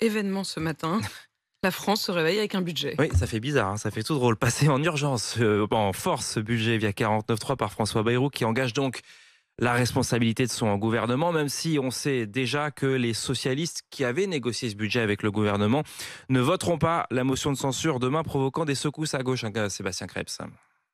Événement ce matin, la France se réveille avec un budget. Oui, ça fait bizarre, hein, ça fait tout drôle. Passé en urgence, en force, ce budget via 49.3 par François Bayrou qui engage donc la responsabilité de son gouvernement, même si on sait déjà que les socialistes qui avaient négocié ce budget avec le gouvernement ne voteront pas la motion de censure demain, provoquant des secousses à gauche, hein, Sébastien Krebs.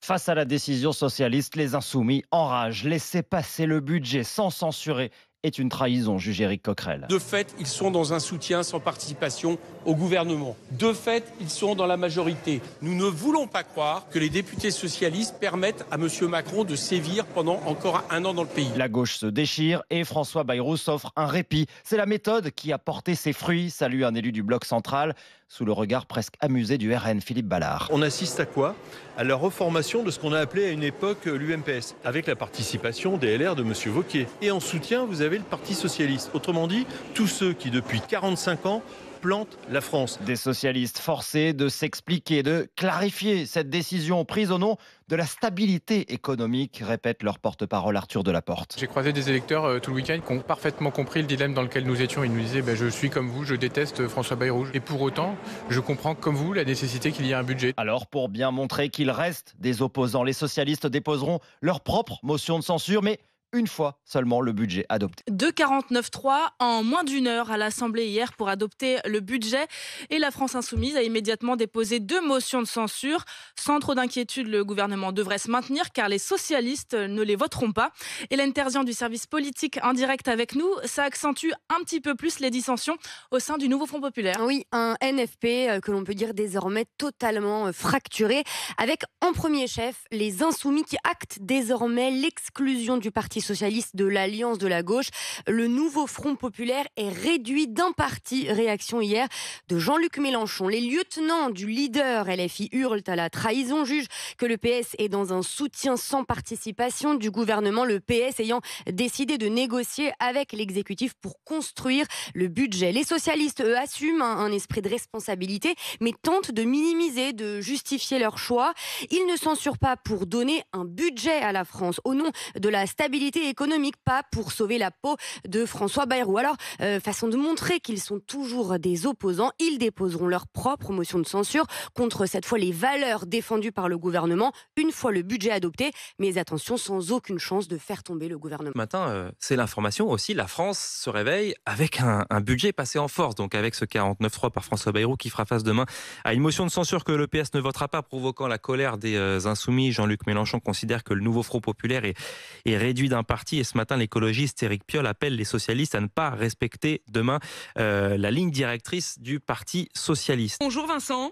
Face à la décision socialiste, les insoumis enragent. Laisser passer le budget sans censurer est une trahison, juge Éric Coquerel. De fait, ils sont dans un soutien sans participation au gouvernement. De fait, ils sont dans la majorité. Nous ne voulons pas croire que les députés socialistes permettent à M. Macron de sévir pendant encore un an dans le pays. La gauche se déchire et François Bayrou s'offre un répit. C'est la méthode qui a porté ses fruits, salue un élu du bloc central, sous le regard presque amusé du RN, Philippe Ballard. On assiste à quoi? À la reformation de ce qu'on a appelé à une époque l'UMPS, avec la participation des LR de M. Wauquiez. Et en soutien, vous avez le Parti socialiste. Autrement dit, tous ceux qui, depuis 45 ans, plantent la France. Des socialistes forcés de s'expliquer, de clarifier cette décision prise au nom de la stabilité économique, répète leur porte-parole Arthur Delaporte. J'ai croisé des électeurs tout le week-end qui ont parfaitement compris le dilemme dans lequel nous étions. Ils nous disaient je suis comme vous, je déteste François Bayrou. Et pour autant, je comprends comme vous la nécessité qu'il y ait un budget. Alors pour bien montrer qu'il reste des opposants, les socialistes déposeront leur propre motion de censure, mais une fois seulement le budget adopté. De 49.3 en moins d'une heure à l'Assemblée hier pour adopter le budget. Et la France Insoumise a immédiatement déposé 2 motions de censure. Sans trop d'inquiétude, le gouvernement devrait se maintenir car les socialistes ne les voteront pas. Hélène Terzian du service politique en direct avec nous. Ça accentue un petit peu plus les dissensions au sein du nouveau Front populaire. Oui, un NFP que l'on peut dire désormais totalement fracturé, avec en premier chef les Insoumis qui actent désormais l'exclusion du Parti socialiste de l'Alliance de la gauche. Le nouveau Front populaire est réduit d'un parti. Réaction hier de Jean-Luc Mélenchon. Les lieutenants du leader LFI hurlent à la trahison, jugent que le PS est dans un soutien sans participation du gouvernement, le PS ayant décidé de négocier avec l'exécutif pour construire le budget. Les socialistes, eux, assument un esprit de responsabilité, mais tentent de minimiser, de justifier leur choix. Ils ne censurent pas pour donner un budget à la France au nom de la stabilité économique, pas pour sauver la peau de François Bayrou. Alors, façon de montrer qu'ils sont toujours des opposants, ils déposeront leur propre motion de censure contre cette fois les valeurs défendues par le gouvernement, une fois le budget adopté, mais attention, sans aucune chance de faire tomber le gouvernement. Ce matin, c'est l'information aussi, la France se réveille avec un budget passé en force, donc avec ce 49.3 par François Bayrou qui fera face demain à une motion de censure que le PS ne votera pas, provoquant la colère des Insoumis. Jean-Luc Mélenchon considère que le nouveau Front populaire est réduit d'un parti, et ce matin l'écologiste Éric Piolle appelle les socialistes à ne pas respecter demain la ligne directrice du Parti socialiste. Bonjour Vincent.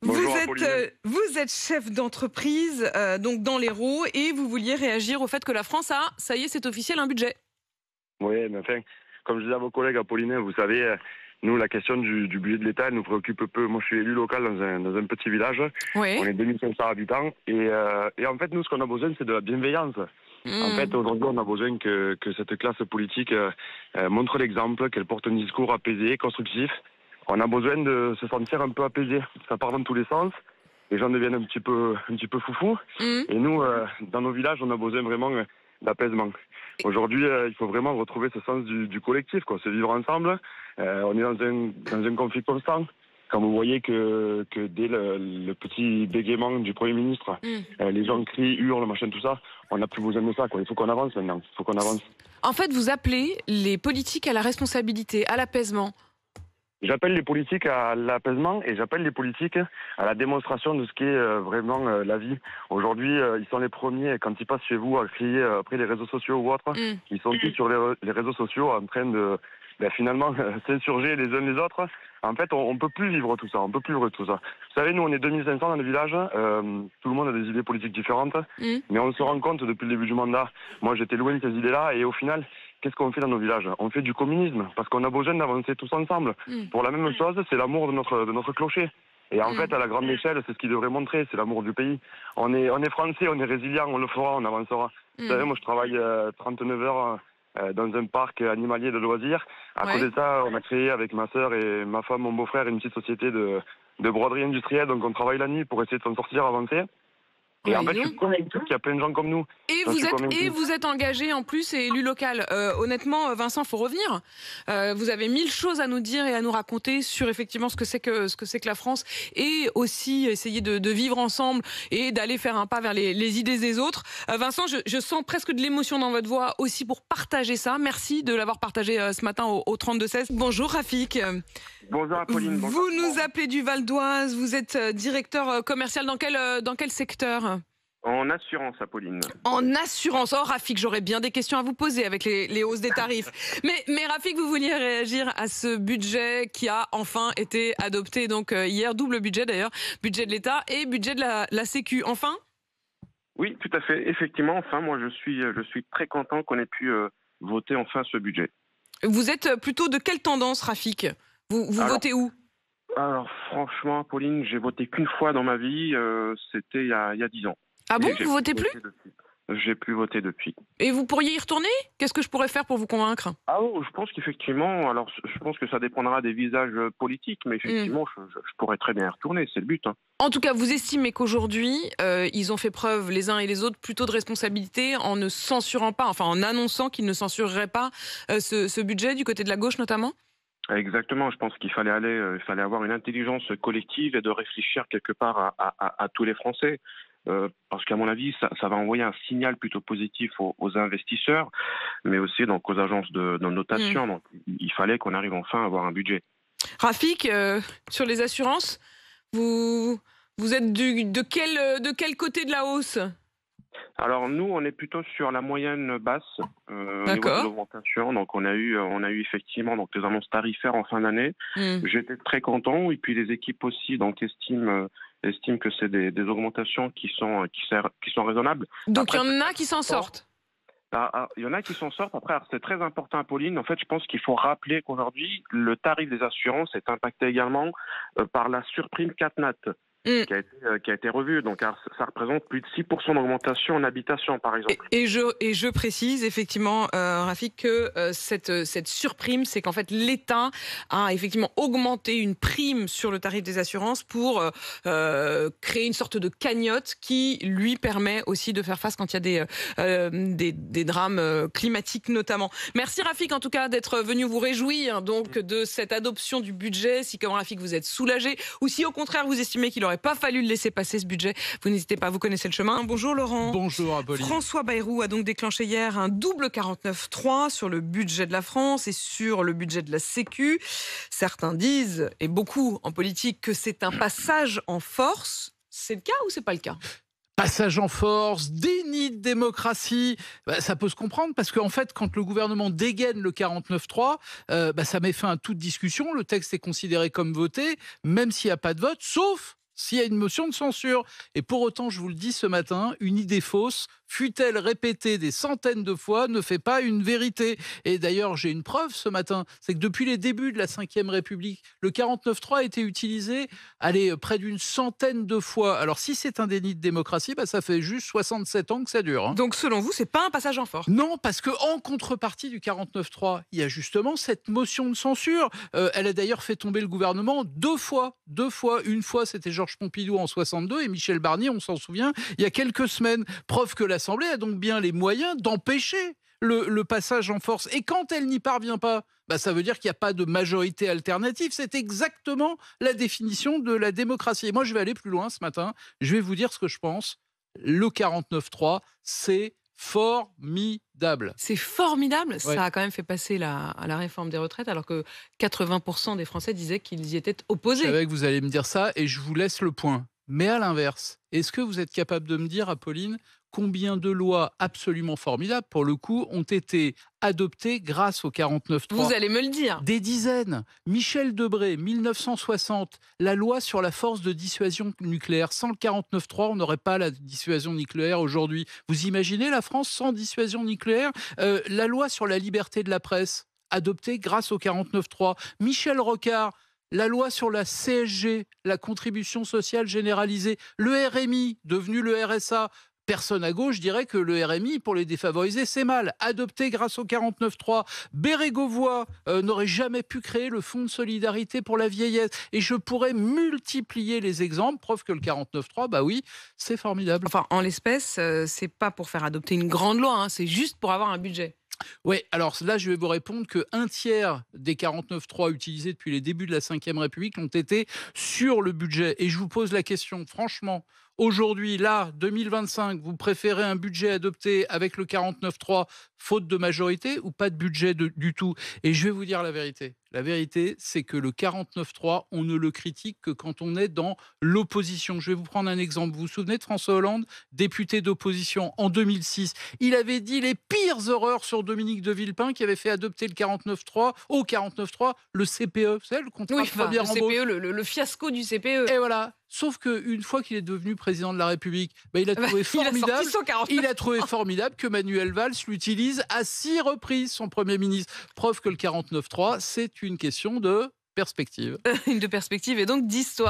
Bonjour, Vous êtes chef d'entreprise donc dans l'Hérault et vous vouliez réagir au fait que la France a, ça y est, c'est officiel, un budget. Oui, mais enfin, comme je disais à vos collègues apollinais, vous savez, nous, la question du budget de l'État, elle nous préoccupe peu. Moi, je suis élu local dans un petit village. Oui. On est 2500 habitants. Et en fait, nous, ce qu'on a besoin, c'est de la bienveillance. En fait, aujourd'hui, on a besoin que cette classe politique montre l'exemple, qu'elle porte un discours apaisé, constructif. On a besoin de se sentir un peu apaisé. Ça part dans tous les sens. Les gens deviennent un petit peu foufous. Et nous, dans nos villages, on a besoin vraiment d'apaisement. Aujourd'hui, il faut vraiment retrouver ce sens du collectif, quoi, se vivre ensemble. On est dans un conflit constant. Quand vous voyez que dès le petit bégaiement du Premier ministre, les gens crient, hurlent, machin, tout ça, on n'a plus besoin de ça, quoi. Il faut qu'on avance maintenant. Il faut qu'on avance. En fait, vous appelez les politiques à la responsabilité, à l'apaisement. J'appelle les politiques à l'apaisement et j'appelle les politiques à la démonstration de ce qu'est vraiment la vie. Aujourd'hui, ils sont les premiers, quand ils passent chez vous à crier après les réseaux sociaux ou autres, ils sont tous sur les réseaux sociaux en train de finalement s'insurger les uns les autres. En fait, on peut plus vivre tout ça, on peut plus vivre tout ça. Vous savez, nous, on est 2500 dans le village, tout le monde a des idées politiques différentes, mais on se rend compte depuis le début du mandat, moi j'étais loin de ces idées-là, et au final, qu'est-ce qu'on fait dans nos villages? On fait du communisme, parce qu'on a besoin d'avancer tous ensemble. Pour la même chose, c'est l'amour de notre clocher. Et en fait, à la grande échelle, c'est ce qu'il devrait montrer, c'est l'amour du pays. On est français, on est résilient, on le fera, on avancera. Vous savez, moi je travaille 39 heures dans un parc animalier de loisirs. À côté de ça, on a créé avec ma sœur et ma femme, mon beau-frère, une petite société de broderie industrielle. Donc on travaille la nuit pour essayer de s'en sortir, avancer. Et en fait, je suis convaincu qu'il y a plein de gens comme nous. Et vous êtes engagé en plus et élu local. Honnêtement, Vincent, faut revenir. Vous avez 1000 choses à nous dire et à nous raconter sur effectivement ce que c'est que la France, et aussi essayer de vivre ensemble et d'aller faire un pas vers les idées des autres. Vincent, je sens presque de l'émotion dans votre voix aussi pour partager ça. Merci de l'avoir partagé ce matin au 32-16. Bonjour Rafik. Bonjour Apolline. Vous nous appelez du Val d'Oise. Vous êtes directeur commercial dans quel secteur ? En assurance, Apolline. En assurance. Oh, Rafik, j'aurais bien des questions à vous poser avec les hausses des tarifs. Mais Rafik, vous vouliez réagir à ce budget qui a enfin été adopté donc hier, double budget d'ailleurs, budget de l'État et budget de la Sécu. Enfin ? Oui, tout à fait. Effectivement, enfin, moi, je suis très content qu'on ait pu voter enfin ce budget. Vous êtes plutôt de quelle tendance, Rafik ? Vous votez où ? Alors, franchement, Pauline, j'ai voté qu'une fois dans ma vie. C'était il y a 10 ans. Ah bon, vous votez plus ? J'ai plus voté depuis. Et vous pourriez y retourner ? Qu'est-ce que je pourrais faire pour vous convaincre ? Ah oh, je pense qu'effectivement, alors je pense que ça dépendra des visages politiques, mais effectivement, je pourrais très bien y retourner, c'est le but. Hein. En tout cas, vous estimez qu'aujourd'hui, ils ont fait preuve les uns et les autres plutôt de responsabilité en ne censurant pas, enfin en annonçant qu'ils ne censureraient pas ce budget du côté de la gauche notamment ? Exactement, je pense qu'il fallait avoir une intelligence collective et de réfléchir quelque part à tous les Français. Parce qu'à mon avis, ça va envoyer un signal plutôt positif aux investisseurs, mais aussi donc aux agences de notation. Donc, il fallait qu'on arrive enfin à avoir un budget. Rafik, sur les assurances, vous êtes de quel côté de la hausse ? Alors nous, on est plutôt sur la moyenne basse au niveau de l'augmentation. Donc on a eu effectivement donc les annonces tarifaires en fin d'année. J'étais très content et puis les équipes aussi donc estiment que c'est des augmentations qui sont raisonnables. Donc il y en a qui s'en sortent. Il y en a qui s'en sortent. Après, c'est très important, Pauline. En fait, je pense qu'il faut rappeler qu'aujourd'hui, le tarif des assurances est impacté également par la surprime CatNat. Qui a été revu. Donc, ça représente plus de 6% d'augmentation en habitation, par exemple. Et je précise, effectivement, Rafik, que cette surprime, c'est qu'en fait, l'État a effectivement augmenté une prime sur le tarif des assurances pour créer une sorte de cagnotte qui lui permet aussi de faire face quand il y a des drames climatiques, notamment. Merci, Rafik, en tout cas, d'être venu vous réjouir donc, de cette adoption du budget. Si, comme Rafik, vous êtes soulagé, ou si, au contraire, vous estimez qu'il aurait pas fallu le laisser passer ce budget, vous n'hésitez pas, vous connaissez le chemin. Bonjour Laurent. Bonjour Apolline. François Bayrou a donc déclenché hier un double 49.3 sur le budget de la France et sur le budget de la Sécu. Certains disent, et beaucoup en politique, que c'est un passage en force. C'est le cas ou c'est pas le cas ? Passage en force, déni de démocratie, ça peut se comprendre parce qu'en fait, quand le gouvernement dégaine le 49.3, ça met fin à toute discussion. Le texte est considéré comme voté, même s'il n'y a pas de vote, sauf s'il y a une motion de censure. Et pour autant, je vous le dis ce matin, une idée fausse, fût-elle répétée des centaines de fois, ne fait pas une vérité. Et d'ailleurs, j'ai une preuve ce matin, c'est que depuis les débuts de la Ve République, le 49.3 a été utilisé près d'une centaine de fois. Alors si c'est un déni de démocratie, ça fait juste 67 ans que ça dure. Hein. Donc selon vous, c'est pas un passage en force ? Non, parce qu'en contrepartie du 49.3, il y a justement cette motion de censure. Elle a d'ailleurs fait tomber le gouvernement deux fois. Une fois, c'était Georges Pompidou en 62 et Michel Barnier, on s'en souvient, il y a quelques semaines. Preuve que l'Assemblée a donc bien les moyens d'empêcher le passage en force. Et quand elle n'y parvient pas, ça veut dire qu'il n'y a pas de majorité alternative. C'est exactement la définition de la démocratie. Et moi, je vais aller plus loin ce matin. Je vais vous dire ce que je pense. Le 49.3, c'est formidable. C'est formidable. Ouais. Ça a quand même fait passer la réforme des retraites alors que 80% des Français disaient qu'ils y étaient opposés. Je savais que vous allez me dire ça et je vous laisse le point. Mais à l'inverse, est-ce que vous êtes capable de me dire, Apolline, combien de lois absolument formidables, pour le coup, ont été adoptées grâce au 49.3 ? Vous allez me le dire. Des dizaines. Michel Debré, 1960, la loi sur la force de dissuasion nucléaire. Sans le 49.3, on n'aurait pas la dissuasion nucléaire aujourd'hui. Vous imaginez la France sans dissuasion nucléaire ? La loi sur la liberté de la presse, adoptée grâce au 49.3. Michel Rocard, la loi sur la CSG, la contribution sociale généralisée. Le RMI, devenu le RSA, personne à gauche dirait que le RMI, pour les défavorisés, c'est mal. Adopté grâce au 49.3, Bérégovoy n'aurait jamais pu créer le fonds de solidarité pour la vieillesse. Et je pourrais multiplier les exemples, preuve que le 49.3, bah oui, c'est formidable. Enfin, en l'espèce, c'est pas pour faire adopter une grande loi, hein, c'est juste pour avoir un budget. Oui, alors là, je vais vous répondre qu'un tiers des 49.3 utilisés depuis les débuts de la Ve République ont été sur le budget. Et je vous pose la question, franchement, aujourd'hui, là, 2025, vous préférez un budget adopté avec le 49.3, faute de majorité, ou pas de budget du tout? Et je vais vous dire la vérité. La vérité, c'est que le 49.3, on ne le critique que quand on est dans l'opposition. Je vais vous prendre un exemple. Vous vous souvenez de François Hollande, député d'opposition en 2006? Il avait dit les pires horreurs sur Dominique de Villepin, qui avait fait adopter le 49.3, au 49.3, le CPE, vous savez, le contrat de première embauche. CPE, le fiasco du CPE. Et voilà. Sauf qu'une fois qu'il est devenu président de la République, il a trouvé formidable. Il a trouvé formidable que Manuel Valls l'utilise à 6 reprises, son Premier ministre. Preuve que le 49.3, c'est une question de perspective. De perspective et donc d'histoire.